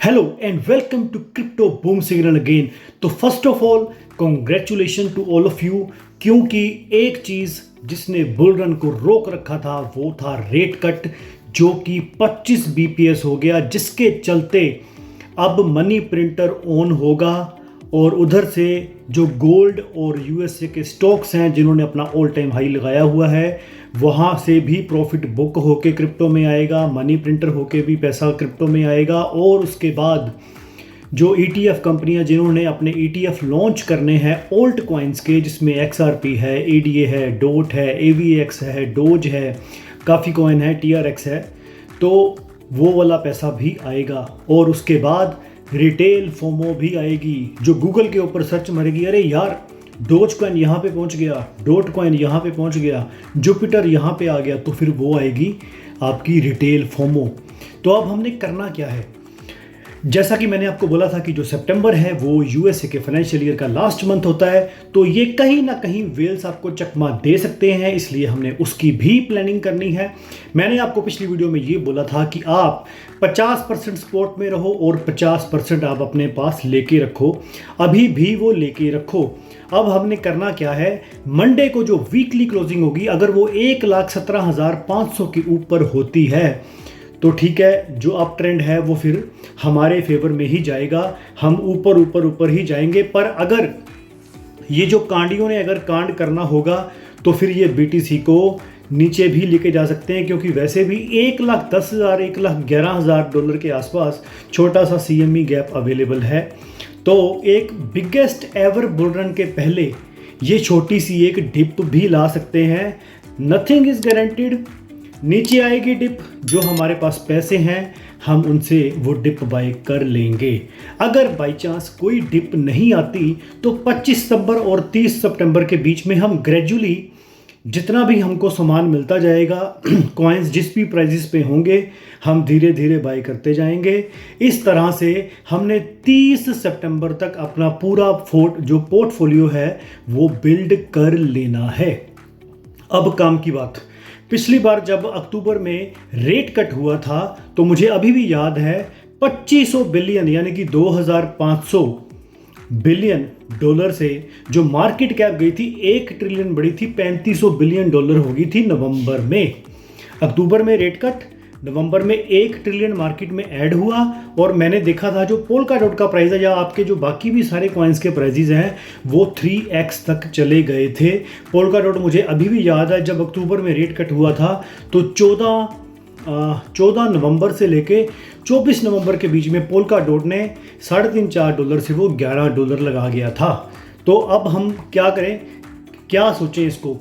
Hello and welcome to crypto boom signal again. तो first of all congratulation to all of you, क्योंकि एक चीज़ जिसने bull run को रोक रखा था वो था रेट कट, जो कि 25 बीपीएस हो गया, जिसके चलते अब मनी प्रिंटर ऑन होगा और उधर से जो गोल्ड और यूएसए के स्टॉक्स हैं जिन्होंने अपना ऑल टाइम हाई लगाया हुआ है, वहाँ से भी प्रॉफिट बुक होके क्रिप्टो में आएगा, मनी प्रिंटर होके भी पैसा क्रिप्टो में आएगा। और उसके बाद जो ईटीएफ कंपनियां जिन्होंने अपने ईटीएफ लॉन्च करने हैं ओल्ट कॉइन्स के, जिसमें एक्सआरपी है, एडीए है, डोट है, एवीएक्स है, डोज है, काफ़ी कॉइन है, टीआरएक्स है, तो वो वाला पैसा भी आएगा। और उसके बाद रिटेल फोमो भी आएगी, जो गूगल के ऊपर सर्च मारेगी, अरे यार डोज कॉइन यहाँ पे पहुँच गया, डोट कॉइन यहाँ पे पहुँच गया, जुपिटर यहाँ पे आ गया, तो फिर वो आएगी आपकी रिटेल फोमो। तो अब हमने करना क्या है, जैसा कि मैंने आपको बोला था कि जो सितंबर है वो यूएसए के फाइनेंशियल ईयर का लास्ट मंथ होता है, तो ये कहीं ना कहीं वेल्स आपको चकमा दे सकते हैं, इसलिए हमने उसकी भी प्लानिंग करनी है। मैंने आपको पिछली वीडियो में ये बोला था कि आप 50% स्पॉट में रहो और 50% आप अपने पास लेके रखो, अभी भी वो लेके रखो। अब हमने करना क्या है, मंडे को जो वीकली क्लोजिंग होगी, अगर वो 1,17,500 के ऊपर होती है तो ठीक है, जो अप ट्रेंड है वो फिर हमारे फेवर में ही जाएगा, हम ऊपर ऊपर ऊपर ही जाएंगे। पर अगर ये जो कांडियों ने अगर कांड करना होगा तो फिर ये बीटीसी को नीचे भी लेके जा सकते हैं, क्योंकि वैसे भी 1,10,000 1,11,000 डॉलर के आसपास छोटा सा सीएमई गैप अवेलेबल है। तो एक बिगेस्ट एवर बुल रन के पहले ये छोटी सी एक डिप भी ला सकते हैं। नथिंग इज गारंटीड, नीचे आएगी डिप, जो हमारे पास पैसे हैं हम उनसे वो डिप बाय कर लेंगे। अगर बाई चांस कोई डिप नहीं आती तो 25 सितंबर और 30 सितंबर के बीच में हम ग्रेजुअली जितना भी हमको सामान मिलता जाएगा, कॉइन्स जिस भी प्राइजेस पे होंगे, हम धीरे धीरे बाय करते जाएंगे। इस तरह से हमने 30 सितंबर तक अपना पूरा जो पोर्टफोलियो है वो बिल्ड कर लेना है। अब काम की बात, पिछली बार जब अक्टूबर में रेट कट हुआ था तो मुझे अभी भी याद है 2500 बिलियन यानी कि 2500 बिलियन डॉलर से जो मार्केट कैप गई थी 1 ट्रिलियन बढ़ी थी, 3500 बिलियन डॉलर हो गई थी नवंबर में। अक्टूबर में रेट कट, नवंबर में 1 ट्रिलियन मार्केट में ऐड हुआ, और मैंने देखा था जो पोल्का डॉट का प्राइस है या आपके जो बाकी भी सारे कॉइन्स के प्राइजेज हैं वो 3x तक चले गए थे। पोल्का डॉट मुझे अभी भी याद है, जब अक्टूबर में रेट कट हुआ था तो 14 नवंबर से लेके 24 नवंबर के बीच में पोल्का डॉट ने $3.5 से वो $11 लगा गया था। तो अब हम क्या करें, क्या सोचें इसको।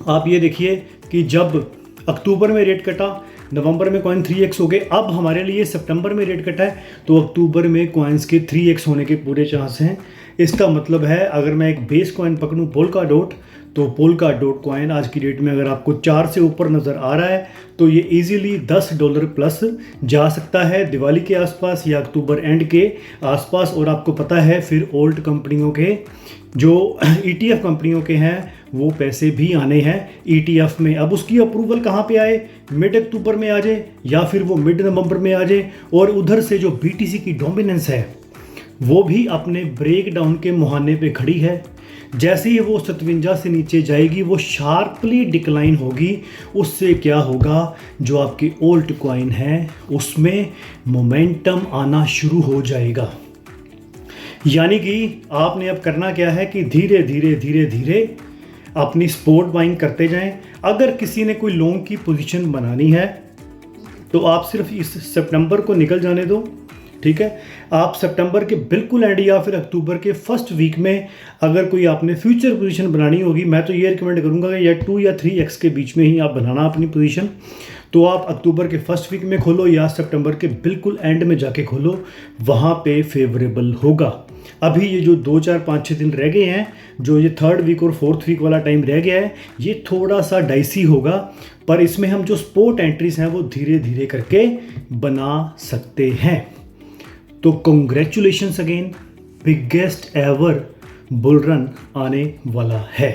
आप ये देखिए कि जब अक्टूबर में रेट कटा, नवंबर में कॉइन 3x हो गए, अब हमारे लिए सितंबर में रेट कटा है तो अक्टूबर में कॉइन्स के 3x होने के पूरे चांस हैं। इसका मतलब है अगर मैं एक बेस कॉइन पकड़ूं पोल्का डॉट, तो पोल्का डॉट कॉइन आज की डेट में अगर आपको 4 से ऊपर नज़र आ रहा है तो ये इजीली $10 प्लस जा सकता है दिवाली के आसपास या अक्टूबर एंड के आसपास। और आपको पता है फिर ओल्ड कंपनियों के जो ईटीएफ कंपनियों के हैं वो पैसे भी आने हैं ईटीएफ में। अब उसकी अप्रूवल कहाँ पे आए, मिड अक्टूबर में आ जाए या फिर वो मिड नवंबर में आ जाए। और उधर से जो बीटीसी की डोमिनेंस है वो भी अपने ब्रेक डाउन के मुहाने पे खड़ी है। जैसे ही वो 57 से नीचे जाएगी वो शार्पली डिक्लाइन होगी। उससे क्या होगा, जो आपके ओल्ट कॉइन है उसमें मोमेंटम आना शुरू हो जाएगा। यानी कि आपने अब करना क्या है कि धीरे धीरे धीरे धीरे अपनी स्पॉट बाइंग करते जाएं। अगर किसी ने कोई लॉन्ग की पोजीशन बनानी है तो आप सिर्फ इस सितंबर को निकल जाने दो, ठीक है। आप सितंबर के बिल्कुल एंड या फिर अक्टूबर के फर्स्ट वीक में अगर कोई आपने फ्यूचर पोजीशन बनानी होगी, मैं तो ये रिकमेंड करूंगा कि या 2 या 3x के बीच में ही आप बनाना अपनी पोजीशन। तो आप अक्टूबर के फर्स्ट वीक में खोलो या सितंबर के बिल्कुल एंड में जाके खोलो, वहाँ पे फेवरेबल होगा। अभी ये जो 2 4 5 6 दिन रह गए हैं, जो ये 3rd वीक और 4th वीक वाला टाइम रह गया है, ये थोड़ा सा डाइसी होगा, पर इसमें हम जो स्पॉट एंट्रीज हैं वो धीरे धीरे करके बना सकते हैं। तो congratulations again, biggest ever bull run आने वाला है।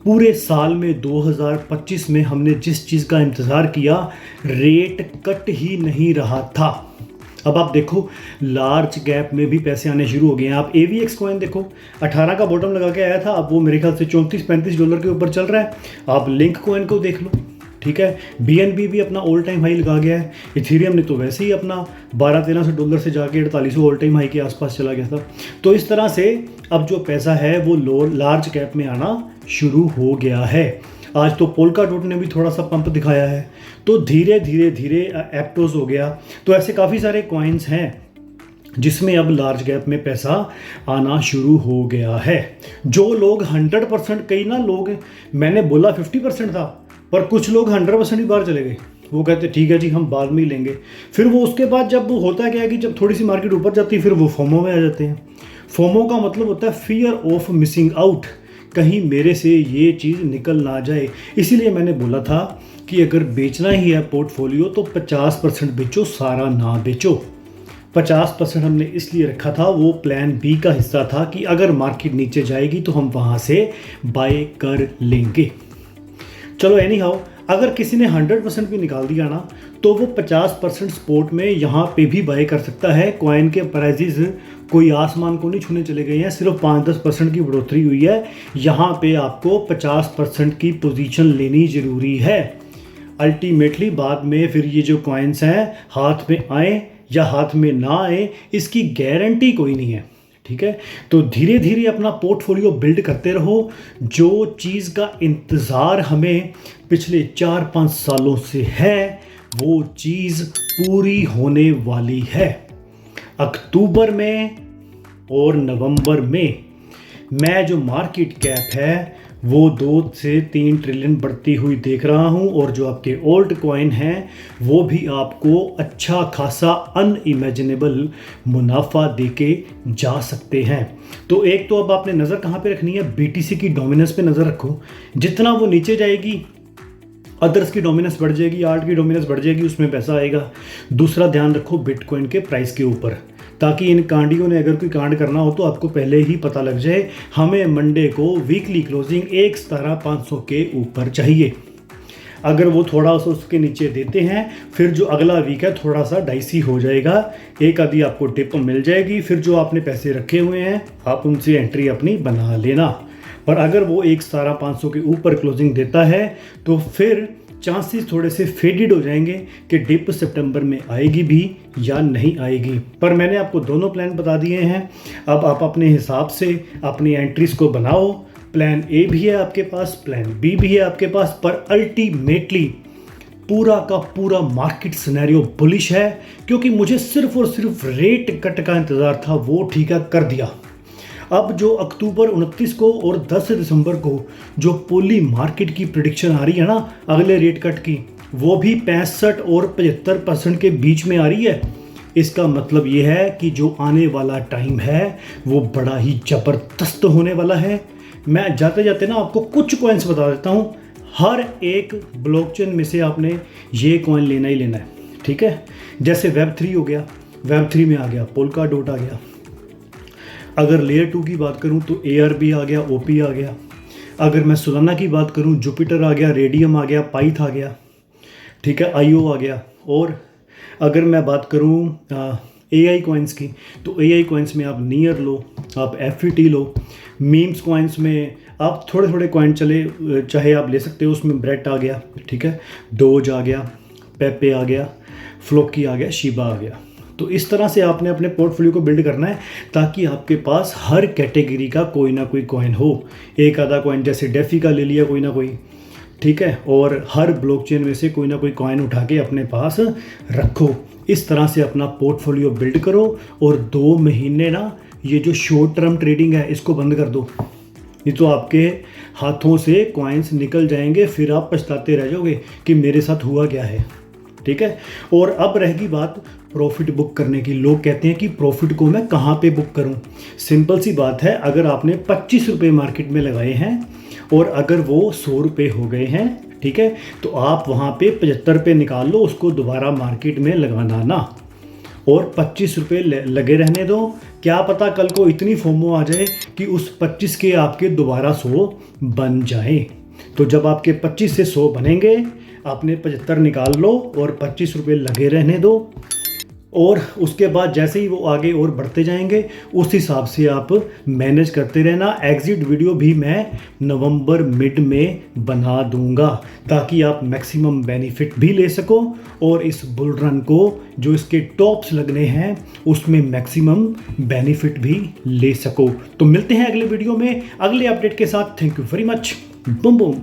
पूरे साल में 2025 में हमने जिस चीज़ का इंतज़ार किया, रेट कट ही नहीं रहा था। अब आप देखो लार्ज कैप में भी पैसे आने शुरू हो गए हैं। आप AVX कॉइन देखो, 18 का बॉटम लगा के आया था, अब वो मेरे ख्याल से $34-35 के ऊपर चल रहा है। आप लिंक कॉइन को देख लो, ठीक है, BNB भी अपना ऑल टाइम हाई लगा गया है। इथेरियम ने तो वैसे ही अपना $1200-1300 से जाके 4800 ऑल टाइम हाई के आसपास चला गया था। तो इस तरह से अब जो पैसा है वो लार्ज कैप में आना शुरू हो गया है। आज तो पोल्का डॉट ने भी थोड़ा सा पंप दिखाया है, तो धीरे धीरे धीरे एप्टोस हो गया। तो ऐसे काफ़ी सारे कॉइन्स हैं जिसमें अब लार्ज कैप में पैसा आना शुरू हो गया है। जो लोग 100%, कई ना लोग, मैंने बोला 50% था, पर कुछ लोग 100% ही बाहर चले गए। वो कहते ठीक है जी हम बाद में ही लेंगे। फिर वो उसके बाद जब वो होता क्या है कि जब थोड़ी सी मार्केट ऊपर जाती है फिर वो फोमो में आ जाते हैं। फोमो का मतलब होता है फियर ऑफ मिसिंग आउट, कहीं मेरे से ये चीज़ निकल ना जाए। इसीलिए मैंने बोला था कि अगर बेचना ही है पोर्टफोलियो तो 50% बेचो, सारा ना बेचो। 50% हमने इसलिए रखा था, वो प्लान बी का हिस्सा था कि अगर मार्केट नीचे जाएगी तो हम वहाँ से बाय कर लेंगे। चलो एनी हाउ, अगर किसी ने 100% भी निकाल दिया ना तो वो 50% स्पोर्ट में यहाँ पे भी बाय कर सकता है। कॉइन के प्राइजेस कोई आसमान को नहीं छूने चले गए हैं, सिर्फ 5-10% की बढ़ोतरी हुई है। यहाँ पे आपको 50% की पोजीशन लेनी ज़रूरी है। अल्टीमेटली बाद में फिर ये जो कॉइन्स हैं हाथ में आए या हाथ में ना आए इसकी गारंटी कोई नहीं है, ठीक है। तो धीरे धीरे अपना पोर्टफोलियो बिल्ड करते रहो। जो चीज़ का इंतज़ार हमें पिछले 4-5 सालों से है वो चीज़ पूरी होने वाली है। अक्टूबर में और नवंबर में मैं जो मार्केट कैप है वो 2 से 3 ट्रिलियन बढ़ती हुई देख रहा हूँ, और जो आपके ओल्ड कॉइन हैं वो भी आपको अच्छा खासा अनइमेजिनेबल मुनाफा देके जा सकते हैं। तो एक तो अब आपने नज़र कहाँ पे रखनी है, BTC की डोमिनेंस पे नज़र रखो। जितना वो नीचे जाएगी अदर्स की डोमिनेंस बढ़ जाएगी, आर्ट की डोमिनेंस बढ़ जाएगी, उसमें पैसा आएगा। दूसरा ध्यान रखो बिटकॉइन के प्राइस के ऊपर, ताकि इन कांडियों ने अगर कोई कांड करना हो तो आपको पहले ही पता लग जाए। हमें मंडे को वीकली क्लोजिंग 1,17,500 के ऊपर चाहिए। अगर वो थोड़ा सा उसके नीचे देते हैं फिर जो अगला वीक है थोड़ा सा डाइसी हो जाएगा, एक आधी आपको टिप मिल जाएगी। फिर जो आपने पैसे रखे हुए हैं आप उनसे एंट्री अपनी बना लेना। पर अगर वो 1,17,500 के ऊपर क्लोजिंग देता है तो फिर चांसेस थोड़े से फेडेड हो जाएंगे कि डिप सितंबर में आएगी भी या नहीं आएगी। पर मैंने आपको दोनों प्लान बता दिए हैं। अब आप अपने हिसाब से अपनी एंट्रीज को बनाओ। प्लान ए भी है आपके पास, प्लान बी भी है आपके पास, पर अल्टीमेटली पूरा का पूरा मार्केट सिनेरियो बुलिश है, क्योंकि मुझे सिर्फ और सिर्फ रेट कट का इंतज़ार था, वो ठीक है कर दिया। अब जो अक्टूबर 29 को और 10 दिसंबर को जो पोली मार्केट की प्रेडिक्शन आ रही है ना अगले रेट कट की, वो भी 65 और 75% के बीच में आ रही है। इसका मतलब ये है कि जो आने वाला टाइम है वो बड़ा ही ज़बरदस्त होने वाला है। मैं जाते जाते ना आपको कुछ कॉइन्स बता देता हूँ। हर एक ब्लॉकचेन में से आपने ये कॉइन लेना ही लेना है, ठीक है। जैसे Web3 हो गया, Web3 में आ गया पोल्का डॉट आ गया। अगर लेयर 2 की बात करूं तो ARB आ गया, OP आ गया। अगर मैं सोलाना की बात करूं जुपिटर आ गया, रेडियम आ गया, पाइथ आ गया, ठीक है, IO आ गया। और अगर मैं बात करूं AI कॉइन्स की तो AI कॉइन्स में आप नियर लो, आप FET लो। मीम्स कॉइन्स में आप थोड़े थोड़े कॉइन चले चाहे आप ले सकते हो, उसमें ब्रेट आ गया, ठीक है, डोज आ गया, पेपे आ गया, फ्लोकी आ गया, शिबा आ गया। तो इस तरह से आपने अपने पोर्टफोलियो को बिल्ड करना है ताकि आपके पास हर कैटेगरी का कोई ना कोई कॉइन हो। एक आधा कॉइन जैसे डेफी का ले लिया कोई ना कोई, ठीक है, और हर ब्लॉकचेन में से कोई ना कोई कॉइन उठा के अपने पास रखो। इस तरह से अपना पोर्टफोलियो बिल्ड करो और 2 महीने ना ये जो शॉर्ट टर्म ट्रेडिंग है इसको बंद कर दो, नहीं तो आपके हाथों से कॉइन्स निकल जाएंगे, फिर आप पछताते रह जाओगे कि मेरे साथ हुआ क्या है, ठीक है। और अब रहेगी बात प्रॉफिट बुक करने की। लोग कहते हैं कि प्रॉफिट को मैं कहाँ पे बुक करूँ। सिंपल सी बात है, अगर आपने 25 रुपये मार्केट में लगाए हैं और अगर वो 100 रुपये हो गए हैं, ठीक है, तो आप वहाँ पे 75 रुपये निकाल लो, उसको दोबारा मार्केट में लगाना ना, और 25 रुपये लगे रहने दो। क्या पता कल को इतनी फोमो आ जाए कि उस 25 के आपके दोबारा 100 बन जाएं। तो जब आपके 25 से 100 बनेंगे आपने 75 निकाल लो और 25 रुपये लगे रहने दो। और उसके बाद जैसे ही वो आगे और बढ़ते जाएंगे उस हिसाब से आप मैनेज करते रहना। एग्जिट वीडियो भी मैं नवंबर मिड में बना दूंगा ताकि आप मैक्सिमम बेनिफिट भी ले सको और इस बुल रन को जो इसके टॉप्स लगने हैं उसमें मैक्सिमम बेनिफिट भी ले सको। तो मिलते हैं अगले वीडियो में अगले अपडेट के साथ। Thank you very much. Boom boom.